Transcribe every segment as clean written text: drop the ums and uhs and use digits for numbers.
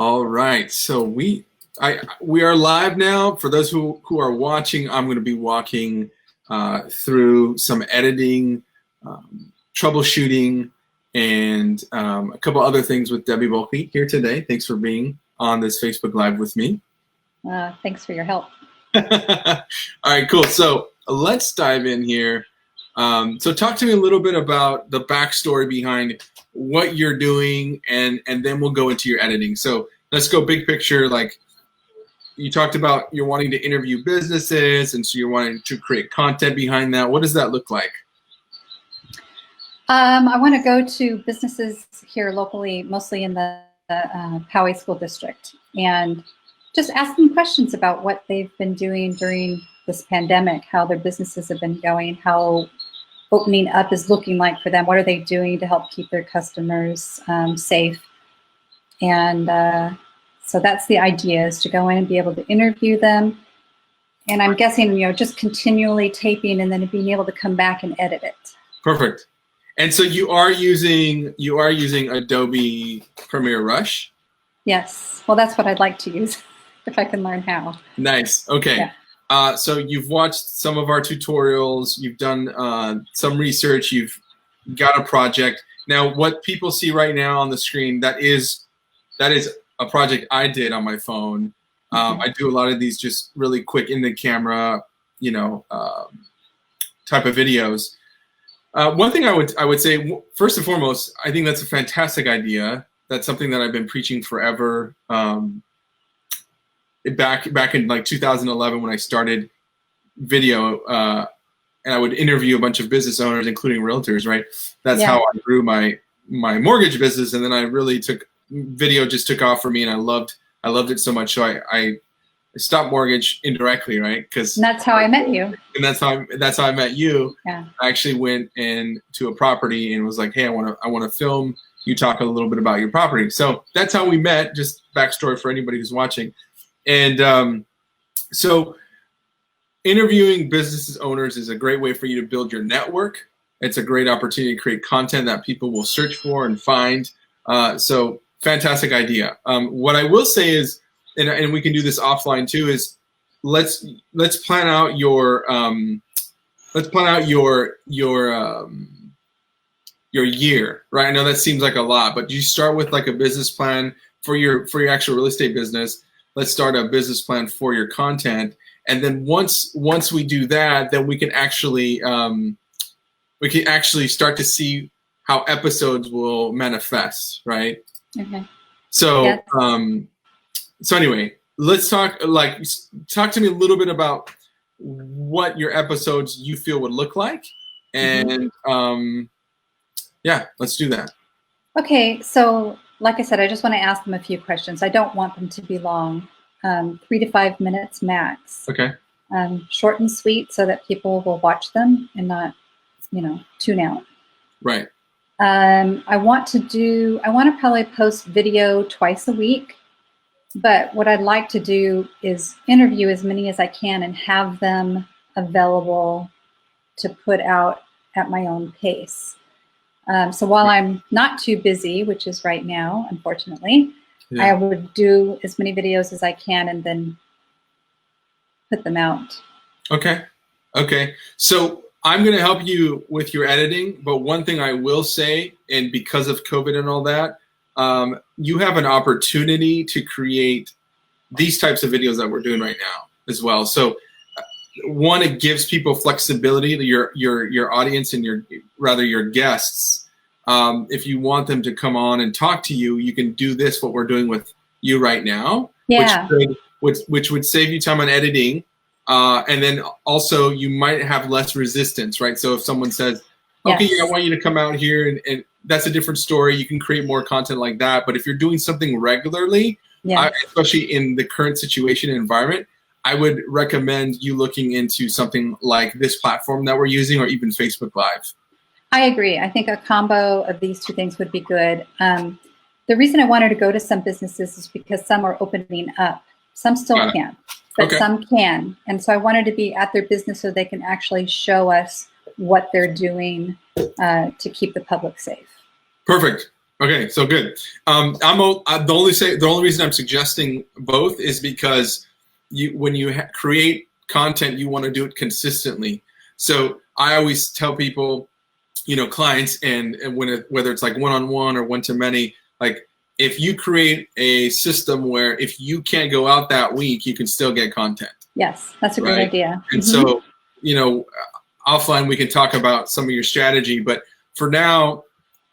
All right, so we are live now. For those who are watching, I'm going to be walking through some editing, troubleshooting, and a couple other things with Debbie Bulkey here today. Thanks for being on this Facebook Live with me. Thanks for your help. All right, cool. So let's dive in here. So talk to me a little bit about the backstory behind what you're doing, and then we'll go into your editing. So let's go big picture. Like you talked about, you're wanting to interview businesses, and so you're wanting to create content behind that. What does that look like? I want to go to businesses here locally, mostly in the Poway School District, and just ask them questions about what they've been doing during this pandemic, how their businesses have been going, how opening up is looking like for them. What are they doing to help keep their customers safe? And so that's the idea, is to go in and be able to interview them. And I'm guessing, just continually taping and then being able to come back and edit it. Perfect. And so you are using Adobe Premiere Rush? Yes. Well, that's what I'd like to use if I can learn how. Nice. Okay. Yeah. So you've watched some of our tutorials, you've done some research, you've got a project. Now, what people see right now on the screen, that is a project I did on my phone. I do a lot of these just really quick in the camera, type of videos. One thing I would say, first and foremost, I think that's a fantastic idea. That's something that I've been preaching forever. Back in like 2011 when I started video, and I would interview a bunch of business owners, including realtors, right? That's how I grew my mortgage business, and then I really video just took off for me, and I loved it so much. So I stopped mortgage indirectly, right? Because that's how I met you. And that's how I met you. Yeah. I actually went to a property and was like, hey, I want to film you talk a little bit about your property. So that's how we met. Just backstory for anybody who's watching. And so interviewing business owners is a great way for you to build your network. It's a great opportunity to create content that people will search for and find. So fantastic idea. What I will say is, and we can do this offline too, is let's plan out your year, right? I know that seems like a lot, but you start with like a business plan for your actual real estate business. Let's start a business plan for your content, and then once we do that, then we can actually start to see how episodes will manifest, right? Okay. So yes. So anyway, let's talk to me a little bit about what your episodes you feel would look like, and yeah, let's do that. Okay, so like I said, I just want to ask them a few questions. I don't want them to be long, 3 to 5 minutes max. Okay. Short and sweet, so that people will watch them and not, tune out. Right. I want to probably post video twice a week, but what I'd like to do is interview as many as I can and have them available to put out at my own pace. So while I'm not too busy, which is right now, unfortunately, I would do as many videos as I can and then put them out. Okay. Okay. So I'm going to help you with your editing, but one thing I will say, and because of COVID and all that, you have an opportunity to create these types of videos that we're doing right now as well. So one, it gives people flexibility to your audience and your guests. If you want them to come on and talk to you, you can do this, what we're doing with you right now, which would save you time on editing. And then also you might have less resistance, right? So if someone says, okay, I want you to come out here, and that's a different story. You can create more content like that. But if you're doing something regularly, especially in the current situation and environment, I would recommend you looking into something like this platform that we're using, or even Facebook Live. I agree. I think a combo of these two things would be good. The reason I wanted to go to some businesses is because some are opening up. Some still can't, but some can. And so I wanted to be at their business so they can actually show us what they're doing to keep the public safe. Perfect. Okay, so good. The only reason I'm suggesting both is because when you create content, you want to do it consistently. So I always tell people, clients, and whether it's like one-on-one or one-to-many, like if you create a system where if you can't go out that week, you can still get content. Yes, that's a great idea. And so, offline we can talk about some of your strategy, but for now,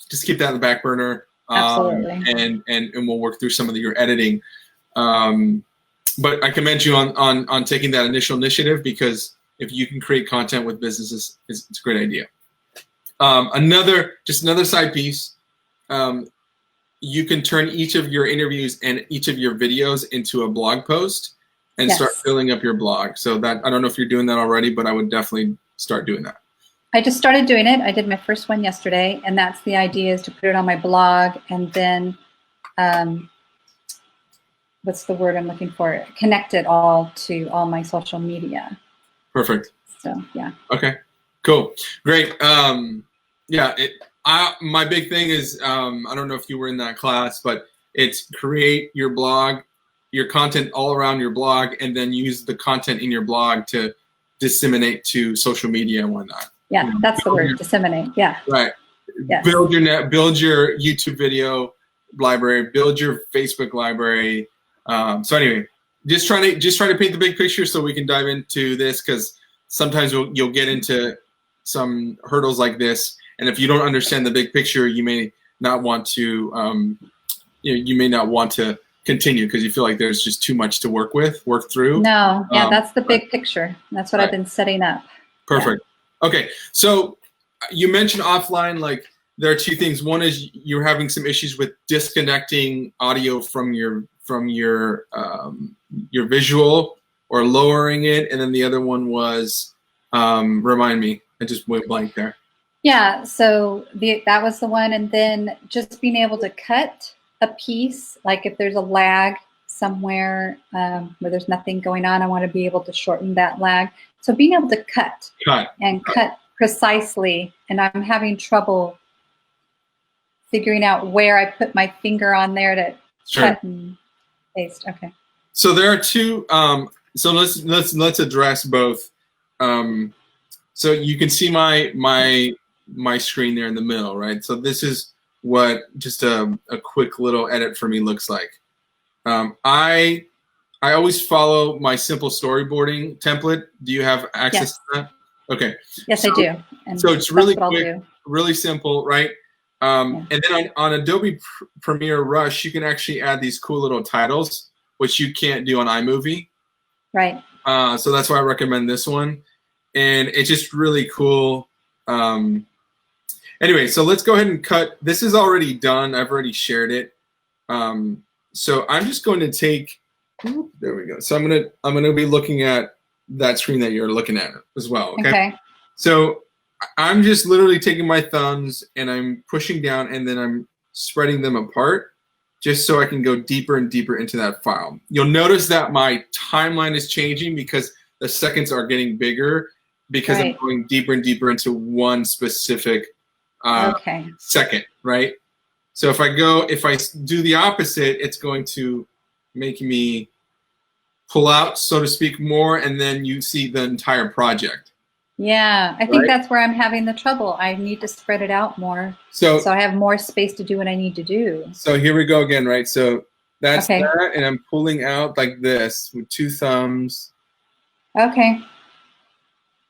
just keep that in the back burner. Absolutely. And we'll work through some of your editing. But I commend you on taking that initial initiative, because if you can create content with businesses, it's a great idea. Another side piece, you can turn each of your interviews and each of your videos into a blog post and start filling up your blog. So that, I don't know if you're doing that already, but I would definitely start doing that. I just started doing it. I did my first one yesterday, and that's the idea, is to put it on my blog and then, what's the word I'm looking for? Connect it all to all my social media. Perfect. So, yeah. Okay, cool. Great. My big thing is, I don't know if you were in that class, but it's create your blog, your content all around your blog, and then use the content in your blog to disseminate to social media and whatnot. Yeah, that's the word, disseminate. Yeah. Right. Yes. Build your YouTube video library, build your Facebook library. So anyway, just trying to paint the big picture so we can dive into this, because sometimes you'll get into some hurdles like this, and if you don't understand the big picture, you may not want to continue because you feel like there's just too much to work through. No, yeah, that's the big picture. That's what I've been setting up. Perfect. Yeah. Okay, so you mentioned offline, like there are two things. One is you're having some issues with disconnecting audio from your visual or lowering it, and then the other one was, remind me, I just went blank there. Yeah, so that was the one, and then just being able to cut a piece, like if there's a lag somewhere where there's nothing going on, I want to be able to shorten that lag. So being able to cut precisely, and I'm having trouble figuring out where I put my finger on there to cut and paste. Okay. So there are two. So let's address both. So you can see my screen there in the middle, right? So this is what just a quick little edit for me looks like. I always follow my simple storyboarding template. Do you have access to that? Okay. Yes, I do. And so it's really quick, really simple, right? And then on Adobe Premiere Rush, you can actually add these cool little titles, which you can't do on iMovie. Right. So that's why I recommend this one. And it's just really cool. Anyway, so let's go ahead and cut. This is already done. I've already shared it. So I'm just going to take, there we go. So I'm gonna be looking at that screen that you're looking at as well. Okay. So I'm just literally taking my thumbs and I'm pushing down, and then I'm spreading them apart just so I can go deeper and deeper into that file. You'll notice that my timeline is changing because the seconds are getting bigger because I'm going deeper and deeper into one specific second, right? So if I do the opposite, it's going to make me pull out, so to speak, more, and then you see the entire project. Yeah, I think that's where I'm having the trouble. I need to spread it out more, so I have more space to do what I need to do. So here we go again, right? So that's that, and I'm pulling out like this with two thumbs. Okay.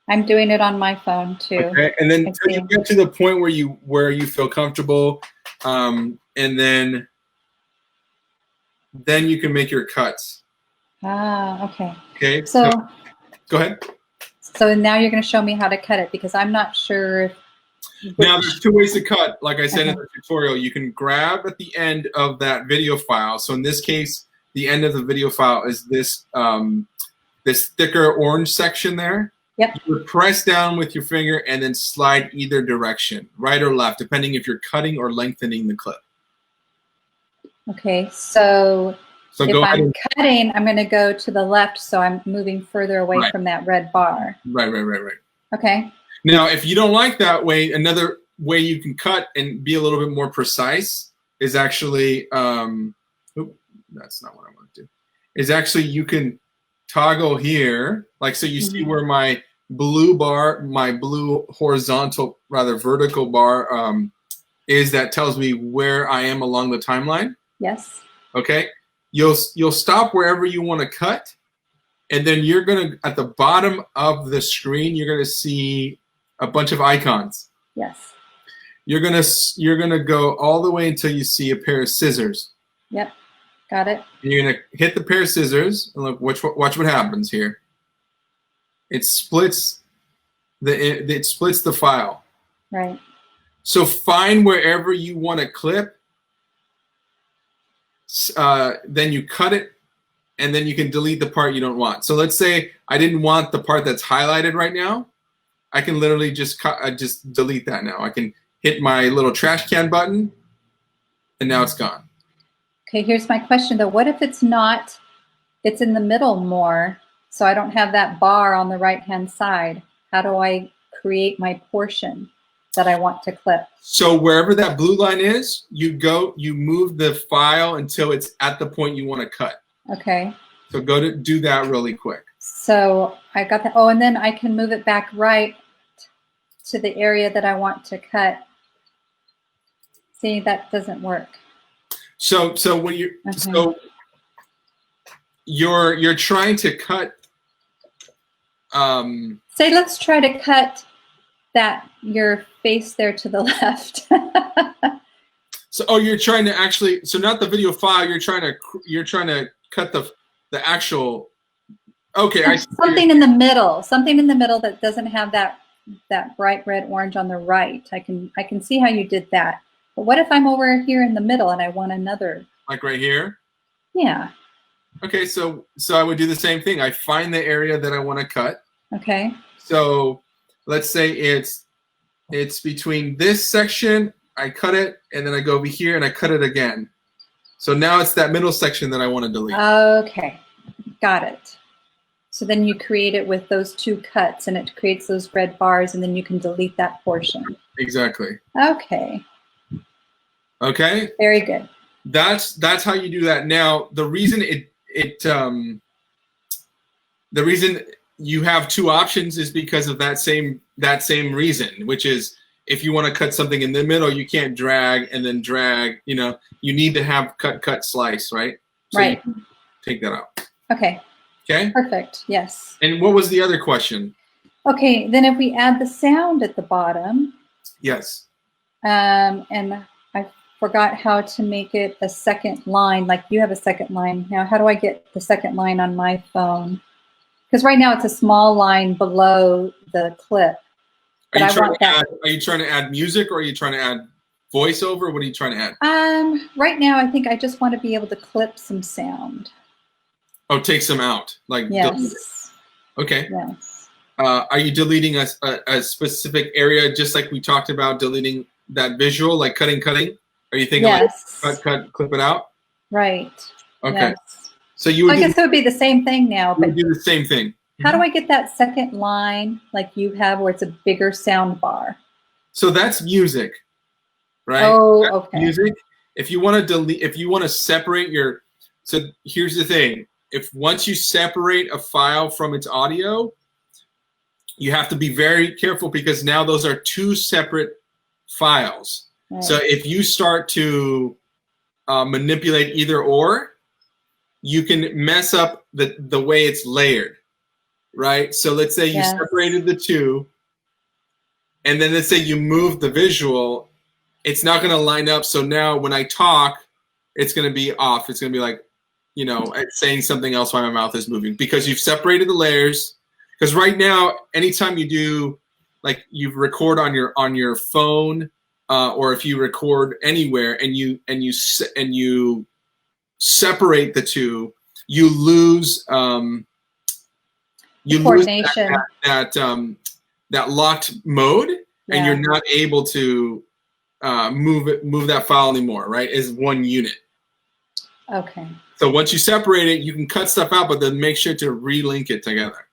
I'm doing it on my phone too. Okay, and then until you get to the point where you feel comfortable, and then you can make your cuts. Okay. Okay. So go ahead. So now you're going to show me how to cut it, because I'm not sure. Now there's two ways to cut. Like I said in the tutorial, you can grab at the end of that video file. So in this case, the end of the video file is this this thicker orange section there. Yep. You would press down with your finger and then slide either direction, right or left, depending if you're cutting or lengthening the clip. Okay, so if I'm cutting, I'm going to go to the left, so I'm moving further away from that red bar. Right. Okay. Now, if you don't like that way, another way you can cut and be a little bit more precise is actually, oop, that's not what I want to do. Is actually you can toggle here, like so you see where my blue bar, my blue horizontal, rather vertical bar is that tells me where I am along the timeline. Yes. Okay. You'll stop wherever you want to cut, and then you're gonna at the bottom of the screen you're gonna see a bunch of icons. Yes. You're gonna go all the way until you see a pair of scissors. Yep. Got it. You're gonna hit the pair of scissors and look. Watch what happens here. It splits the file. Right. So find wherever you want to clip. Then you cut it, and then you can delete the part you don't want. So let's say I didn't want the part that's highlighted right now. I can literally just just delete that now. I can hit my little trash can button, and now it's gone. Okay, here's my question though. What if it's not, it's in the middle more, so I don't have that bar on the right-hand side? How do I create my portion that I want to clip? So wherever that blue line is, you move the file until it's at the point you want to cut. Okay. So go to do that really quick. So I got that. Oh, and then I can move it back right to the area that I want to cut. See, that doesn't work. So when you're trying to cut. Say, let's try to cut your face there to the left. So you're trying to actually, so not the video file. You're trying to cut the actual. Okay, I see. Something in the middle. Something in the middle that doesn't have that bright red orange on the right. I can see how you did that. But what if I'm over here in the middle and I want another? Like right here? Yeah. Okay, so I would do the same thing. I find the area that I want to cut. Okay. So let's say it's between this section, I cut it, and then I go over here and I cut it again. So now it's that middle section that I want to delete. Okay, got it. So then you create it with those two cuts and it creates those red bars, and then you can delete that portion. Exactly. Okay. Okay. Very good. That's how you do that. Now the reason the reason you have two options is because of that same reason, which is if you want to cut something in the middle, you can't drag and then drag. You need to have cut slice, right? So right. Take that out. Okay. Okay. Perfect. Yes. And what was the other question? Okay. Then if we add the sound at the bottom. Yes. And I forgot how to make it a second line. Like you have a second line now. How do I get the second line on my phone? Because right now it's a small line below the clip. Are you trying to add music, or are you trying to add voiceover? What are you trying to add? Right now I think I just want to be able to clip some sound. Oh, take some out, like yes. Okay. Yes. Are you deleting a specific area, just like we talked about deleting that visual, like cutting? Are you thinking yes. like cut, clip it out? Right. Okay. Yes. So you would. I guess it would be the same thing now, but do the same thing. How do I get that second line like you have, where it's a bigger sound bar? So that's music, right? Oh, that's okay. Music. If you want to delete, if you want to separate your, so here's the thing: once you separate a file from its audio, you have to be very careful because now those are two separate files. Right. So if you start to manipulate either or, you can mess up the way it's layered. Right? So let's say you separated the two, and then let's say you move the visual, it's not going to line up. So now when I talk, it's going to be off. It's going to be like, saying something else while my mouth is moving because you've separated the layers. Because right now, anytime you do, like you record on your phone, or if you record anywhere and you separate the two, you lose. You lose that locked mode, and you're not able to move that file anymore, right? As one unit. Okay. So once you separate it, you can cut stuff out, but then make sure to relink it together.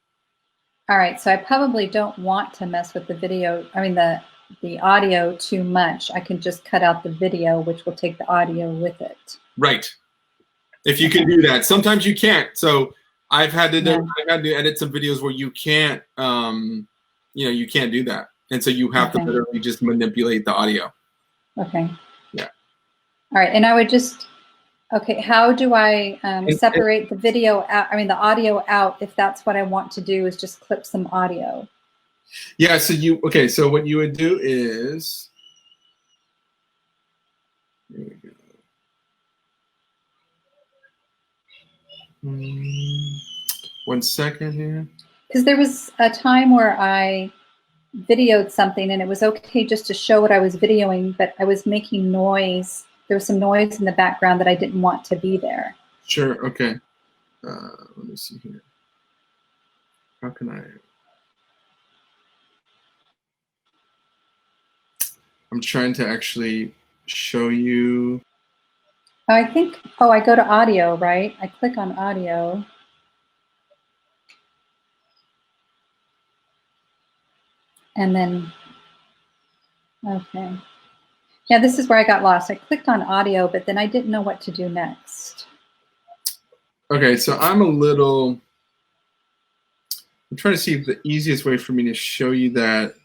All right. So I probably don't want to mess with the video. I mean the the audio too much, I can just cut out the video, which will take the audio with it. Right. If you can do that. Sometimes you can't. So I've had to edit some videos where you can't, you can't do that. And so you have to literally just manipulate the audio. Okay. Yeah. All right. And I would just, how do I separate the video out, the audio out, if that's what I want to do, is just clip some audio? Yeah, so so what you would do is, here we go. 1 second here. Because there was a time where I videoed something and it was okay just to show what I was videoing, but I was making noise. There was some noise in the background that I didn't want to be there. Sure, okay. Let me see here. How can I'm trying to actually show you. I think, I go to audio, right? I click on audio. And then, okay. Yeah, this is where I got lost. I clicked on audio, but then I didn't know what to do next. Okay, so I'm trying to see if the easiest way for me to show you that.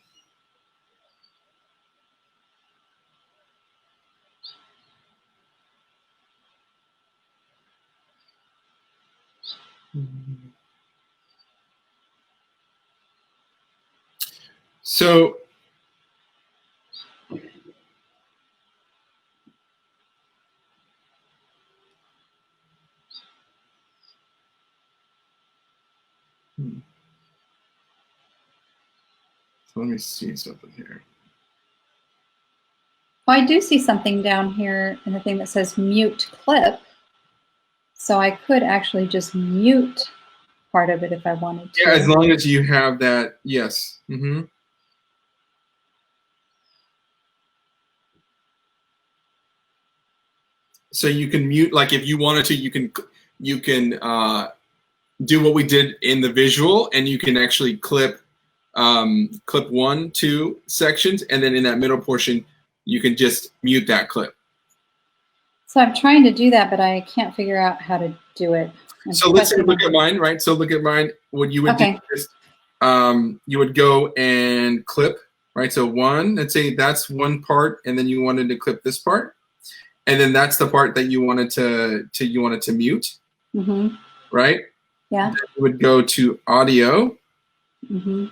So let me see something here. Well, I do see something down here in the thing that says mute clip. So I could actually just mute part of it if I wanted to. Yeah, as long as you have that, yes. So you can mute, like if you wanted to, you can do what we did in the visual, and you can actually clip 1, 2 sections, and then in that middle portion, you can just mute that clip. So I'm trying to do that, but I can't figure out how to do it. So let's say, look at mine, right? So look at mine. What you would do is you would go and clip, right? So let's say that's one part, and then you wanted to clip this part, and then that's the part that you wanted to mute, right? Yeah. Then you would go to audio, and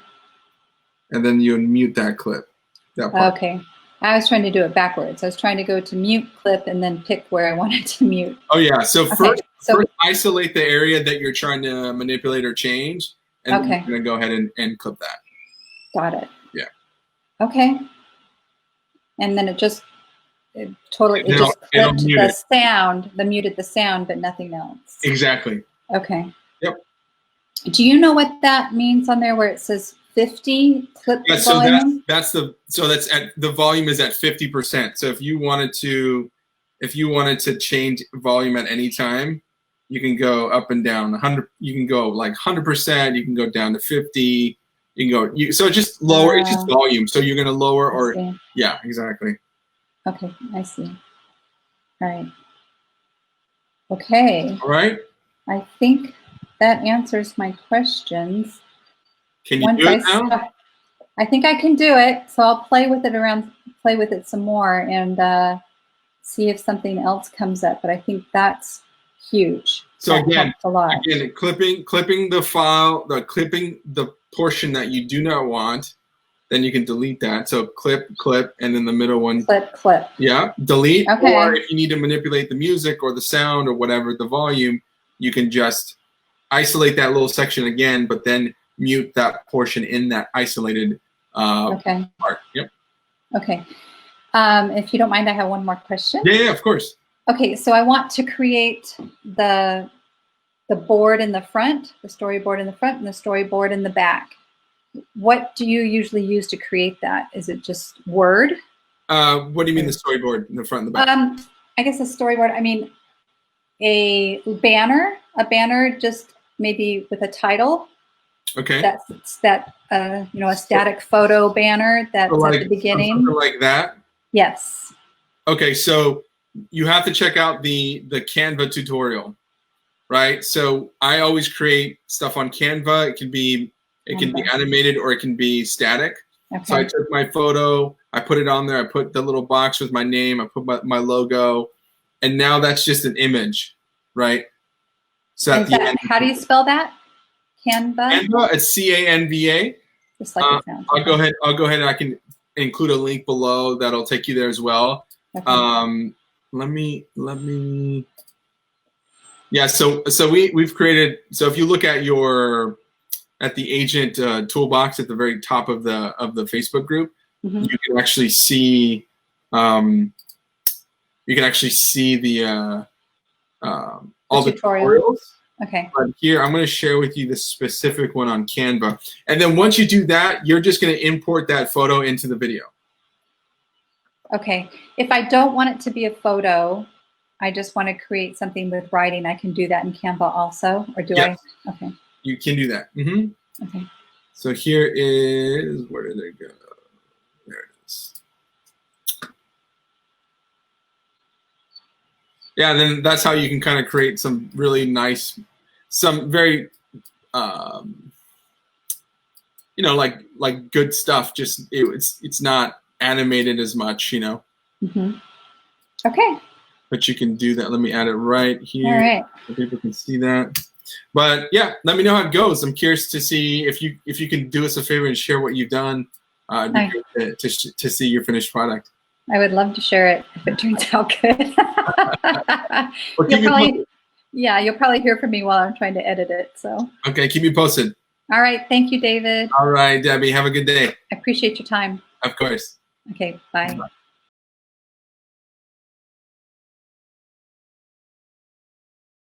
then you would mute that clip. That part. Okay. I was trying to do it backwards. I was trying to go to mute clip and then pick where I wanted to mute. Oh yeah. So first isolate the area that you're trying to manipulate or change, and you're gonna go ahead and clip that. Got it. Yeah. Okay. And then it just clipped muted the sound, but nothing else. Exactly. Okay. Yep. Do you know what that means on there where it says 50 clip volume? So that's at the volume is at 50%. So if you wanted to change volume at any time, you can go up and down 100. You can go like 100%. You can go down to 50. You can go. So just lower. It's just volume. So you're gonna lower or yeah, exactly. Okay, I see. All right. Okay. All right. I think that answers my questions. Can you do it now? I think I can do it. So I'll play with it some more and see if something else comes up. But I think that's huge. So again, clipping the file, clipping the portion that you do not want, then you can delete that. So clip, and then the middle one. Clip. Yeah, delete. Okay. Or if you need to manipulate the music or the sound or whatever, the volume, you can just isolate that little section again, but then mute that portion in that isolated part. Yep. Okay. If you don't mind, I have one more question. Yeah, of course. Okay, so I want to create the board in the front, the storyboard in the front, and the storyboard in the back. What do you usually use to create that? Is it just Word? What do you mean the storyboard in the front and the back? I guess a storyboard, I mean a banner just maybe with a title. Okay. That's that a static photo banner that's So at like the beginning. something like that. Yes. Okay, so you have to check out the Canva tutorial, right? So I always create stuff on Canva. It can be animated or it can be static. Okay. So I took my photo, I put it on there, I put the little box with my name, I put my logo, and now that's just an image, right? So at the end, how do you spell that? Canva? Canva, it's CANVA. Just like it sounds. I'll go ahead and I can include a link below that'll take you there as well. Okay. Let me yeah, so we've created, so if you look at the agent toolbox at the very top of the Facebook group, Mm-hmm. you can actually see the all the tutorials. Okay. But here I'm going to share with you the specific one on Canva, and then once you do that, you're just going to import that photo into the video. Okay. If I don't want it to be a photo, I just want to create something with writing, I can do that in Canva also, or do Yes. I? Okay. You can do that. Mm-hmm. Okay. So here is, where did it go? There it is. Yeah, and then that's how you can kind of create some really nice, some very, like good stuff. Just it's not animated as much, Mm-hmm. Okay. But you can do that. Let me add it right here. All right. So people can see that. But yeah, let me know how it goes. I'm curious to see if you can do us a favor and share what you've done to see your finished product. I would love to share it if it turns out good. You'll probably hear from me while I'm trying to edit it. So. Okay, keep me posted. All right. Thank you, David. All right, Debbie. Have a good day. I appreciate your time. Of course. Okay. Bye. Bye.